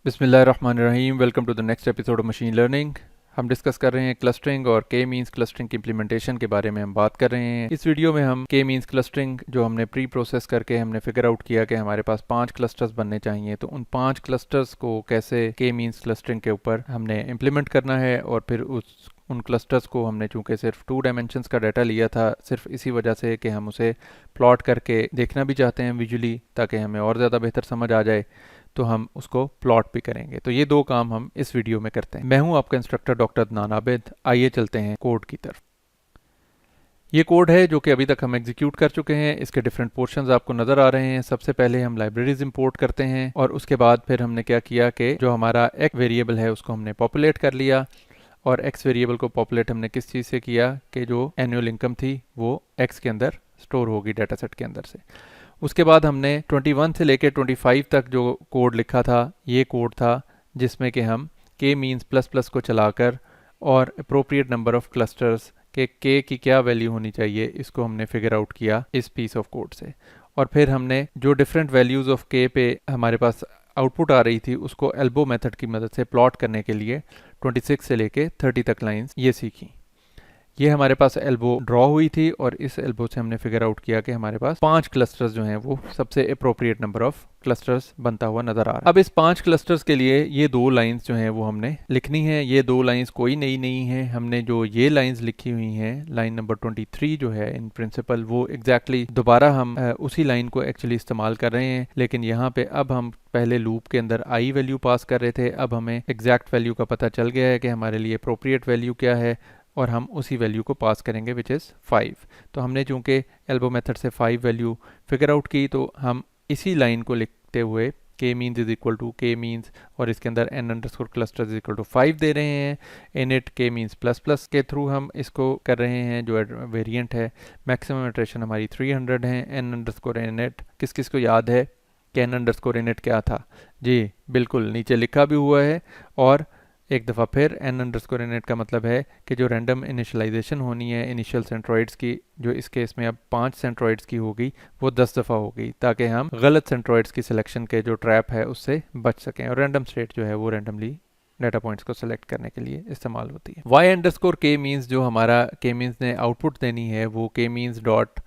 बिस्मिल्लाहिर्रहमानिर्रहीम। Welcome to the next episode of machine learning. हम discuss कर रहे हैं क्लस्टरिंग और के मींस क्लस्टरिंग की इम्प्लीमेंटेशन के बारे में हम बात कर रहे हैं। इस वीडियो में हम के मींस क्लस्टरिंग जो हमने प्री प्रोसेस करके हमने फिगर आउट किया कि हमारे पास 5 क्लस्टर्स बनने चाहिए, तो उन 5 क्लस्टर्स को कैसे के मींस क्लस्टरिंग के ऊपर हमने इम्प्लीमेंट करना है। और फिर उन क्लस्टर्स को हमने चूंकि सिर्फ 2 डायमेंशंस का डाटा लिया था, सिर्फ इसी वजह से कि हम उसे प्लॉट करके देखना भी चाहते हैं विजुअली, ताकि हमें और ज़्यादा बेहतर समझ आ जाए, तो हम उसको प्लॉट भी करेंगे। तो ये दो काम हम इस वीडियो में करते हैं। मैं हूं आपका इंस्ट्रक्टर डॉक्टर अदनान आबिद। आइए चलते हैं कोड की तरफ। ये कोड है जो कि अभी तक हम एग्जीक्यूट कर चुके हैं। इसके डिफरेंट पोर्शंस आपको नज़र आ रहे हैं। सबसे पहले हम लाइब्रेरीज इंपोर्ट करते हैं और उसके बाद फिर हमने क्या किया कि जो हमारा एक्स वेरिएबल है उसको हमने पॉपुलेट कर लिया। और एक्स वेरिएबल को पॉपुलेट हमने किस चीज़ से किया कि जो एनुअल इनकम थी वो एक्स के अंदर स्टोर होगी डाटा सेट के अंदर से। उसके बाद हमने 21 से लेकर 25 तक जो कोड लिखा था, ये कोड था जिसमें कि हम के मीन्स प्लस प्लस को चलाकर और अप्रोप्रिएट नंबर ऑफ क्लस्टर्स के की क्या वैल्यू होनी चाहिए, इसको हमने फिगर आउट किया इस पीस ऑफ कोड से। और फिर हमने जो डिफरेंट वैल्यूज़ ऑफ के पे हमारे पास आउटपुट आ रही थी उसको एल्बो मेथड की मदद से प्लॉट करने के लिए 26 से लेके 30 तक लाइंस ये सीखी। ये हमारे पास एल्बो ड्रॉ हुई थी और इस एल्बो से हमने फिगर आउट किया कि हमारे पास 5 क्लस्टर्स जो हैं वो सबसे अप्रोप्रिएट नंबर ऑफ क्लस्टर्स बनता हुआ नजर आ रहा है। अब इस 5 क्लस्टर्स के लिए ये 2 लाइंस जो हैं वो हमने लिखनी है। ये 2 लाइंस कोई नई नहीं है। हमने जो ये लाइंस लिखी हुई हैं, लाइन नंबर 23 जो है इन प्रिंसिपल, वो एग्जैक्टली दोबारा हम उसी लाइन को एक्चुअली इस्तेमाल कर रहे हैं। लेकिन यहाँ पे अब हम पहले लूप के अंदर आई वैल्यू पास कर रहे थे, अब हमें एग्जैक्ट वैल्यू का पता चल गया है कि हमारे लिए अप्रोप्रिएट वैल्यू क्या है और हम उसी वैल्यू को पास करेंगे विच इज़ 5। तो हमने चूंकि एल्बो मेथड से 5 वैल्यू फिगर आउट की, तो हम इसी लाइन को लिखते हुए k means is equal to k means और इसके अंदर n underscore cluster is equal to 5 दे रहे हैं। Init k means plus plus के थ्रू हम इसको कर रहे हैं। जो वेरिएंट है, मैक्सिमम इटरेशन हमारी 300 है। एन अंडरस्कोर इनिट किस किस को याद है कि एन अंडरस्कोर इनिट क्या था? जी बिल्कुल, नीचे लिखा भी हुआ है। और एक दफ़ा फिर एन अंडरस्कोर इनिट का मतलब है कि जो रैंडम इनिशलाइजेशन होनी है इनिशियल सेंट्रॉइड्स की, जो इस केस में अब 5 सेंट्रॉइड्स की होगी, वो 10 दफ़ा होगी, ताकि हम गलत सेंट्रॉइड्स की सिलेक्शन के जो ट्रैप है उससे बच सकें। और रैंडम स्टेट जो है वो रैंडमली डाटा पॉइंट्स को सेलेक्ट करने के लिए इस्तेमाल होती है। वाई अंडरस्कोर के मीन्स जो हमारा के मीन्स ने आउटपुट देनी है वो के means dot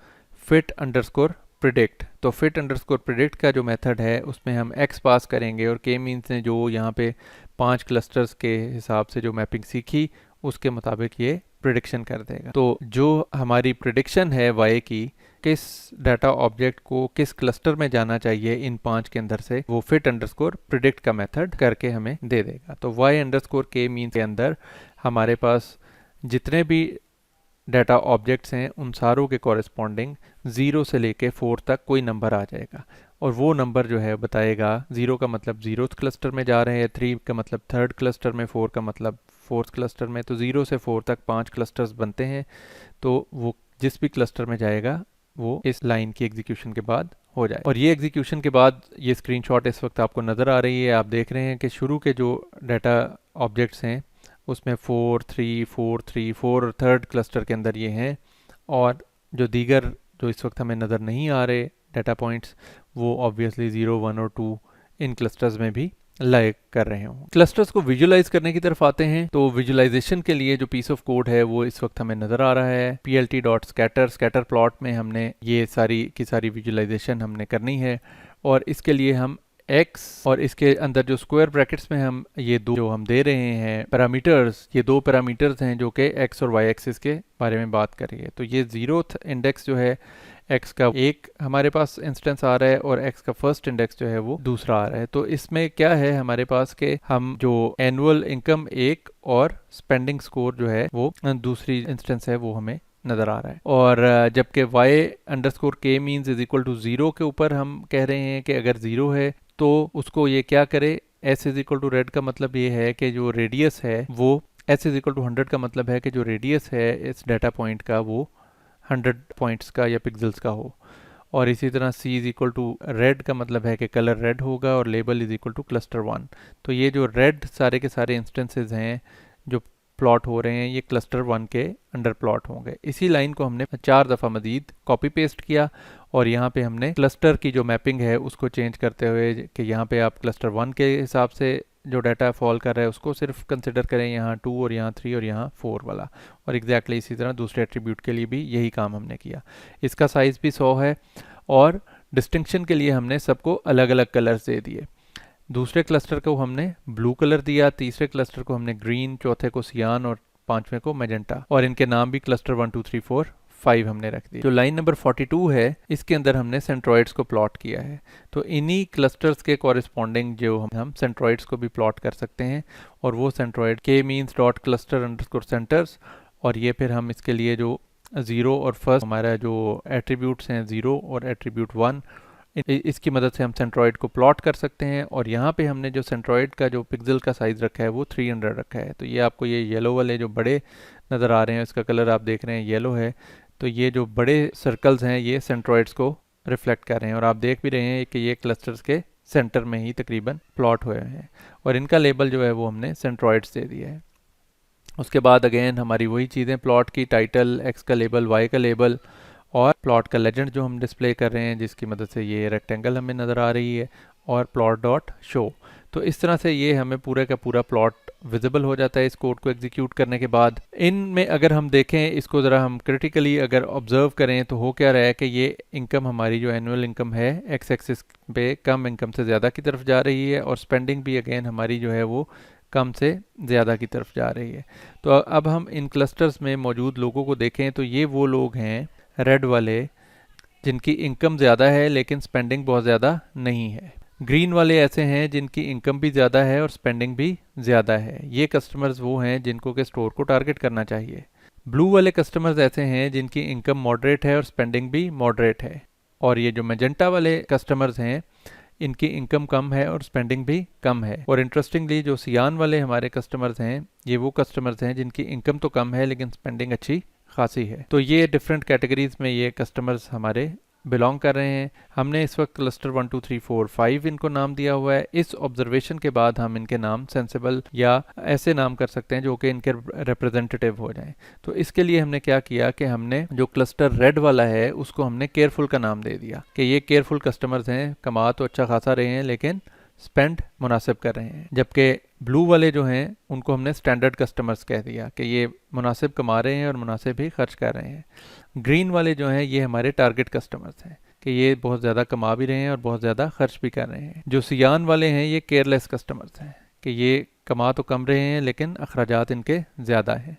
fit underscore predict. तो फिट अंडरस्कोर प्रिडिक्ट का जो मेथड है उसमें हम x पास करेंगे और के मीन्स ने जो यहाँ पे 5 क्लस्टर्स के हिसाब से जो मैपिंग सीखी उसके मुताबिक ये प्रिडिक्शन कर देगा। तो जो हमारी प्रिडिक्शन है y की, किस डाटा ऑब्जेक्ट को किस क्लस्टर में जाना चाहिए इन 5 के अंदर से, वो फिट अंडरस्कोर प्रिडिक्ट का मेथड करके हमें दे देगा। तो y अंडरस्कोर के मीन्स के अंदर हमारे पास जितने भी डाटा ऑब्जेक्ट्स हैं उन सारों के कॉरेस्पॉन्डिंग 0 से लेके 4 तक कोई नंबर आ जाएगा और वो नंबर जो है बताएगा 0 का मतलब 0th क्लस्टर में जा रहे हैं, 3 का मतलब 3rd क्लस्टर में, 4 का मतलब 4th क्लस्टर में। तो 0 से 4 तक 5 क्लस्टर्स बनते हैं। तो वो जिस भी क्लस्टर में जाएगा वो इस लाइन की एग्जीक्यूशन के बाद हो जाए। और ये एग्जीक्यूशन के बाद ये स्क्रीनशॉट इस वक्त आपको नज़र आ रही है। आप देख रहे हैं कि शुरू के जो डाटा ऑब्जेक्ट्स हैं उसमें 4, 3, 4, 3, 4 और 3rd क्लस्टर के अंदर ये हैं। और जो दीगर जो इस वक्त हमें नज़र नहीं आ रहे डाटा पॉइंट्स, वो ऑब्वियसली 0, 1 और 2 इन क्लस्टर्स में भी लाइक कर रहे हों। क्लस्टर्स को विजुलाइज करने की तरफ आते हैं। तो विजुलाइजेशन के लिए जो पीस ऑफ कोड है वो इस वक्त हमें नज़र आ रहा है। plt.scatter स्कैटर प्लॉट में हमने ये सारी की सारी विजुलाइजेशन हमने करनी है। और इसके लिए हम x और इसके अंदर जो स्क्वायर ब्रैकेट्स में हम ये दो जो हम दे रहे हैं पैरामीटर्स, ये 2 पैरामीटर्स हैं जो कि x और y एक्सिस के बारे में बात कर रही है। तो ये 0th इंडेक्स जो है x का एक हमारे पास इंस्टेंस आ रहा है और x का फर्स्ट इंडेक्स जो है वो दूसरा आ रहा है। तो इसमें क्या है हमारे पास के हम जो एनुअल इनकम एक और स्पेंडिंग स्कोर जो है वो दूसरी इंस्टेंस है वो हमें नज़र आ रहा है। और जबकि y अंडरस्कोर के मीन्स इज इक्वल टू 0 के ऊपर हम कह रहे हैं कि अगर 0 है तो उसको ये क्या करे, s is equal to red का मतलब ये है कि जो रेडियस है वो s इज इक्वल टू 100 का मतलब है कि जो रेडियस है इस डाटा पॉइंट का वो 100 पॉइंट्स का या पिक्सल्स का हो। और इसी तरह c is equal to red का मतलब है कि कलर रेड होगा और label is equal to cluster 1। तो ये जो रेड सारे के सारे इंस्टेंसेस हैं जो प्लॉट हो रहे हैं ये क्लस्टर 1 के अंडर प्लॉट होंगे। इसी लाइन को हमने 4 दफ़ा मजीद कॉपी पेस्ट किया और यहाँ पे हमने क्लस्टर की जो मैपिंग है उसको चेंज करते हुए कि यहाँ पे आप क्लस्टर 1 के हिसाब से जो डाटा फॉल कर रहा है उसको सिर्फ कंसिडर करें, यहाँ 2 और यहाँ 3 और यहाँ 4 वाला। और एग्जैक्टली इसी तरह दूसरे एट्रीब्यूट के लिए भी यही काम हमने किया। इसका साइज़ भी 100 है और डिस्टिंक्शन के लिए हमने सबको अलग अलग कलर्स दे दिए। दूसरे क्लस्टर को हमने ब्लू कलर दिया, तीसरे क्लस्टर को हमने ग्रीन, चौथे को सियान और पांचवें को मैजेंटा, और इनके नाम भी क्लस्टर 1 2 3 4 5 हमने रख दिया। जो लाइन नंबर 42 है इसके अंदर हमने सेंट्रॉइड्स को प्लॉट किया है। तो इन्हीं क्लस्टर्स के कॉरेस्पॉन्डिंग जो हम सेंट्रॉइड्स को भी प्लॉट कर सकते हैं, और वो सेंट्रॉइड के means dot cluster underscore centres, और ये फिर हम इसके लिए जो 0 और फर्स्ट हमारा जो एट्रीब्यूट्स हैं 0 और एट्रीब्यूट 1, इसकी मदद से हम सेंट्रॉइड को प्लॉट कर सकते हैं। और यहाँ पे हमने जो सेंट्रॉइड का जो पिक्सल का साइज़ रखा है वो 300 रखा है। तो ये आपको ये येलो वाले जो बड़े नज़र आ रहे हैं, इसका कलर आप देख रहे हैं येलो है, तो ये जो बड़े सर्कल्स हैं ये सेंट्रॉइड्स को रिफ्लेक्ट कर रहे हैं। और आप देख भी रहे हैं कि ये क्लस्टर्स के सेंटर में ही तकरीबन प्लॉट हुए हैं, और इनका लेबल जो है वो हमने सेंट्रॉइड्स दे दिया है। उसके बाद अगेन हमारी वही चीज़ें, प्लॉट की टाइटल, एक्स का लेबल, वाई का लेबल, और प्लॉट का लेजेंड जो हम डिस्प्ले कर रहे हैं जिसकी मदद से ये रेक्टेंगल हमें नज़र आ रही है, और प्लॉट डॉट शो। तो इस तरह से ये हमें पूरे का पूरा प्लॉट विजिबल हो जाता है इस कोड को एग्जीक्यूट करने के बाद। इनमें अगर हम देखें इसको ज़रा हम क्रिटिकली अगर ऑब्जर्व करें तो हो क्या रहा है कि ये इनकम हमारी जो एनुअल इनकम है एक्स एक्सिस पे कम इनकम से ज़्यादा की तरफ जा रही है, और स्पेंडिंग भी अगेन हमारी जो है वो कम से ज़्यादा की तरफ जा रही है। तो अब हम इन क्लस्टर्स में मौजूद लोगों को देखें तो ये वो लोग हैं रेड वाले जिनकी इनकम ज़्यादा है लेकिन स्पेंडिंग बहुत ज़्यादा नहीं है। ग्रीन वाले ऐसे हैं जिनकी इनकम भी ज़्यादा है और स्पेंडिंग भी ज़्यादा है। ये कस्टमर्स वो हैं जिनको के स्टोर को टारगेट करना चाहिए। ब्लू वाले कस्टमर्स ऐसे हैं जिनकी इनकम मॉडरेट है और स्पेंडिंग भी मॉडरेट है। और ये जो मैजेंटा वाले कस्टमर्स हैं इनकी इनकम कम है और स्पेंडिंग भी कम है। और इंटरेस्टिंगली जो सियान वाले हमारे कस्टमर्स हैं ये वो कस्टमर्स हैं जिनकी इनकम तो कम है लेकिन स्पेंडिंग अच्छी खासी है। तो ये डिफरेंट कैटेगरीज में ये कस्टमर्स हमारे बिलोंग कर रहे हैं। हमने इस वक्त क्लस्टर 1 2 3 4 5 इनको नाम दिया हुआ है। इस ऑब्जर्वेशन के बाद हम इनके नाम सेंसिबल या ऐसे नाम कर सकते हैं जो कि इनके रिप्रेजेंटेटिव हो जाएं। तो इसके लिए हमने क्या किया कि हमने जो क्लस्टर रेड वाला है उसको हमने केयरफुल का नाम दे दिया कि ये केयरफुल कस्टमर्स हैं, कमा तो अच्छा खासा रहे हैं लेकिन स्पेंड मुनासिब कर रहे हैं। जबकि ब्लू वाले जो हैं उनको हमने स्टैंडर्ड कस्टमर्स कह दिया कि ये मुनासिब कमा रहे हैं और मुनासिब ही खर्च कर रहे हैं। ग्रीन वाले जो हैं ये हमारे टारगेट कस्टमर्स हैं कि ये बहुत ज़्यादा कमा भी रहे हैं और बहुत ज़्यादा खर्च भी कर रहे हैं। जो सियान वाले हैं ये केयरलेस कस्टमर्स हैं कि ये कमा तो कम रहे हैं लेकिन अखराजात इनके ज़्यादा हैं।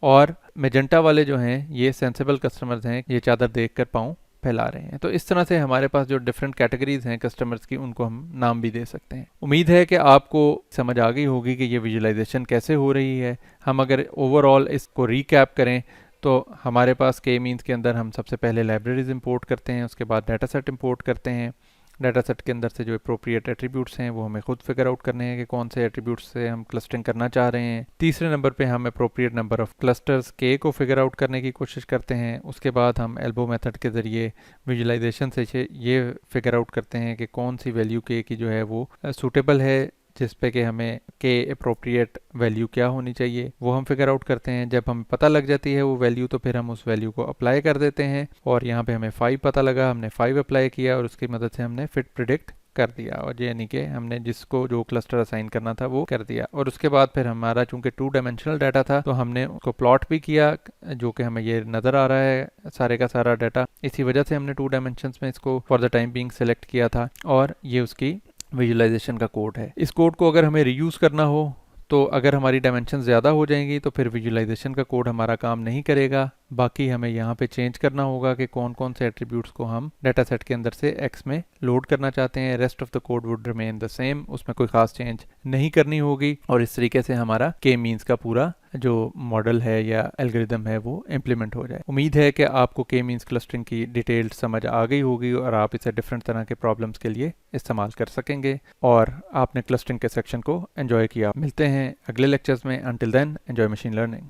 और मेजेंटा वाले जो हैं ये सेंसिबल कस्टमर्स हैं, ये चादर देख कर पाँव फैला रहे हैं। तो इस तरह से हमारे पास जो डिफरेंट कैटेगरीज हैं कस्टमर्स की उनको हम नाम भी दे सकते हैं। उम्मीद है कि आपको समझ आ गई होगी कि ये विजुअलाइजेशन कैसे हो रही है। हम अगर ओवरऑल इसको रिकैप करें तो हमारे पास के मीन्स के अंदर हम सबसे पहले लाइब्रेरीज इंपोर्ट करते हैं, उसके बाद डाटा सेट इंपोर्ट करते हैं। डाटा सेट के अंदर से जो अप्रोप्रिएट एट्रीब्यूट्स हैं वो हमें खुद फिगर आउट करने हैं कि कौन से एट्रीब्यूट्स से हम क्लस्टरिंग करना चाह रहे हैं। तीसरे नंबर पे हम अप्रोप्रिएट नंबर ऑफ क्लस्टर्स के को फिगर आउट करने की कोशिश करते हैं। उसके बाद हम एल्बो मेथड के ज़रिए विजुलाइजेशन से ये फिगर आउट करते हैं कि कौन सी वैल्यू के की जो है वो सूटेबल है, जिस पे कि हमें के अप्रोप्रिएट वैल्यू क्या होनी चाहिए वो हम फिगर आउट करते हैं। जब हमें पता लग जाती है वो वैल्यू तो फिर हम उस वैल्यू को अप्लाई कर देते हैं। और यहाँ पे हमें 5 पता लगा, हमने 5 अप्लाई किया और उसकी मदद से हमने फिट प्रिडिक्ट कर दिया, और यानी कि हमने जिसको जो क्लस्टर असाइन करना था वो कर दिया। और उसके बाद फिर हमारा चूंकि 2 डायमेंशनल डाटा था तो हमने उसको प्लॉट भी किया, जो कि हमें ये नज़र आ रहा है सारे का सारा डाटा। इसी वजह से हमने 2 डायमेंशंस में इसको for the time being select किया था, और ये उसकी विजुअलाइजेशन का कोड है। इस कोड को अगर हमें रीयूज़ करना हो तो अगर हमारी डायमेंशन ज़्यादा हो जाएंगी तो फिर विजुअलाइजेशन का कोड हमारा काम नहीं करेगा। बाकी हमें यहाँ पे चेंज करना होगा कि कौन कौन से एट्रीब्यूट्स को हम डाटा सेट के अंदर से एक्स में लोड करना चाहते हैं। Rest of the code would remain the same, उसमें कोई खास चेंज नहीं करनी होगी। और इस तरीके से हमारा के मीन्स का पूरा जो मॉडल है या एल्गोरिदम है वो इम्प्लीमेंट हो जाए। उम्मीद है कि आपको के मीन्स क्लस्टरिंग की डिटेल समझ आ गई होगी और आप इसे डिफरेंट तरह के प्रॉब्लम्स के लिए इस्तेमाल कर सकेंगे, और आपने क्लस्टरिंग के सेक्शन को एंजॉय किया। मिलते हैं अगले लेक्चर्स में। Until then enjoy machine learning.